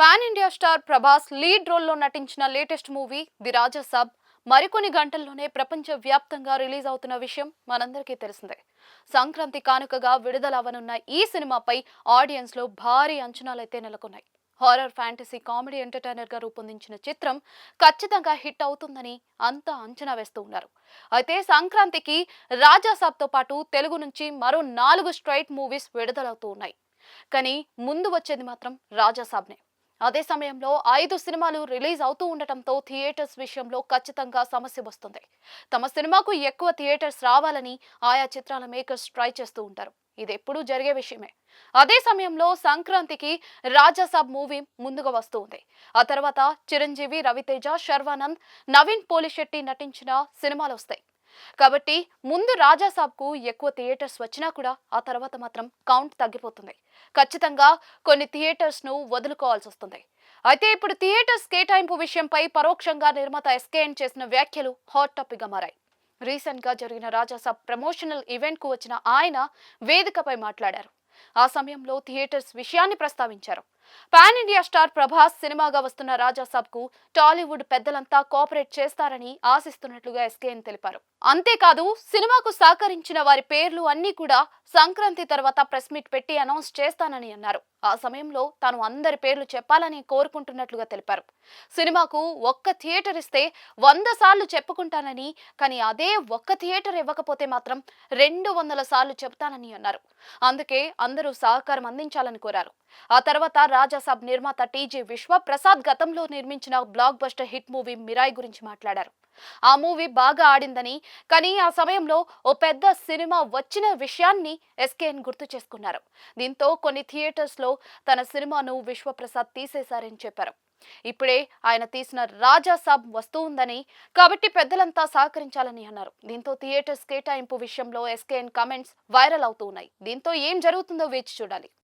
Pan India star Prabhas lead రోల్లో నటించిన latest movie the రాజా సాబ్ మరికొన్ని గంటల్లోనే ప్రపంచ వ్యాప్తంగా రిలీజ్ అవుతున్న విషయం మనందరికీ తెలిసిందే. సంక్రాంతి కానుకగా విడుదలవ్వనున్న ఈ సినిమాపై ఆడియన్స్ లో భారీ అంచనాలైతే నెలకొన్నాయి. హారర్ ఫ్యాంటసీ కామెడీ ఎంటర్టైనర్ గా రూపొందించిన చిత్రం ఖచ్చితంగా హిట్ అవుతుందని అంతా అంచనా వేస్తూ ఉన్నారు. అయితే సంక్రాంతికి రాజా సాబ్ తో పాటు తెలుగు నుంచి మరో 4 స్ట్రైట్ మూవీస్ విడుదలవుతూ ఉన్నాయి. కానీ ముందు వచ్చేది మాత్రం రాజా సాబ్నే. అదే సమయంలో 5 సినిమాలు రిలీజ్ అవుతూ ఉండటంతో థియేటర్స్ విషయంలో ఖచ్చితంగా సమస్య వస్తుంది. తమ సినిమాకు ఎక్కువ థియేటర్స్ రావాలని ఆయా చిత్రాల మేకర్స్ ట్రై చేస్తూ ఉంటారు. ఇది ఎప్పుడూ జరిగే విషయమే. అదే సమయంలో సంక్రాంతికి రాజాసాబ్ మూవీ ముందుగా వస్తూ ఉంది. ఆ తర్వాత చిరంజీవి, రవితేజ, శర్వానంద్, నవీన్ పోలిశెట్టి నటించిన సినిమాలు వస్తాయి. కాబట్టి ముందు రాజాసాబ్ కు ఎక్కువ థియేటర్స్ వచ్చినా కూడా ఆ తర్వాత మాత్రం కౌంట్ తగ్గిపోతుంది. ఖచ్చితంగా కొన్ని థియేటర్స్ ను వదులుకోవాల్సి వస్తుంది. అయితే ఇప్పుడు థియేటర్స్ కేటాయింపు విషయంపై పరోక్షంగా నిర్మాత ఎస్కేఎన్ చేసిన వ్యాఖ్యలు హాట్ టాపిక్ గా మారాయి. రీసెంట్ గా జరిగిన రాజాసాబ్ ప్రమోషనల్ ఈవెంట్ కు వచ్చిన ఆయన వేదికపై మాట్లాడారు. ఆ సమయంలో థియేటర్స్ విషయాన్ని ప్రస్తావించారు. పాన్ ఇండియా స్టార్ ప్రభాస్ సినిమాగా వస్తున్న రాజాసాబ్ కు టాలీవుడ్ పెద్దలంతా కోఆపరేట్ చేస్తారని ఆశిస్తున్నట్లుగా ఎస్కేఎన్ తెలిపారు. అంతేకాదు సినిమాకు సహకరించిన వారి పేర్లు అన్ని కూడా సంక్రాంతి తర్వాత ప్రెస్ మీట్ పెట్టి అనౌన్స్ చేస్తానని అన్నారు. ఆ సమయంలో తాను అందరి పేర్లు చెప్పాలని కోరుకుంటున్నట్లుగా తెలిపారు. సినిమాకు ఒక్క థియేటర్ ఇస్తే 100 సార్లు చెప్పుకుంటానని, కానీ అదే ఒక్క థియేటర్ ఇవ్వకపోతే మాత్రం 200 సార్లు చెబుతానని అన్నారు. అందుకే అందరూ సహకారం అందించాలని కోరారు. ఆ తర్వాత రాజాసాబ్ నిర్మాత టీజీ విశ్వ ప్రసాద్ గతంలో నిర్మించిన block buster hit movie Mirai గురించి మాట్లాడారు. ఆ మూవీ బాగా ఆడిందని, కానీ ఆ సమయంలో ఓ పెద్ద సినిమా వచ్చిన విషయాన్ని ఎస్కేఎన్ గుర్తు చేసుకున్నారు. దీంతో కొన్ని థియేటర్స్ లో తన సినిమాను విశ్వప్రసాద్ తీసేశారని చెప్పారు. ఇప్పుడే ఆయన తీసిన రాజాసాబ్ వస్తూ ఉందని, కాబట్టి పెద్దలంతా సహకరించాలని అన్నారు. దీంతో థియేటర్స్ కేటాయింపు విషయంలో ఎస్కేఎన్ కామెంట్స్ వైరల్ అవుతూ ఉన్నాయి. దీంతో ఏం జరుగుతుందో వేచి చూడాలి.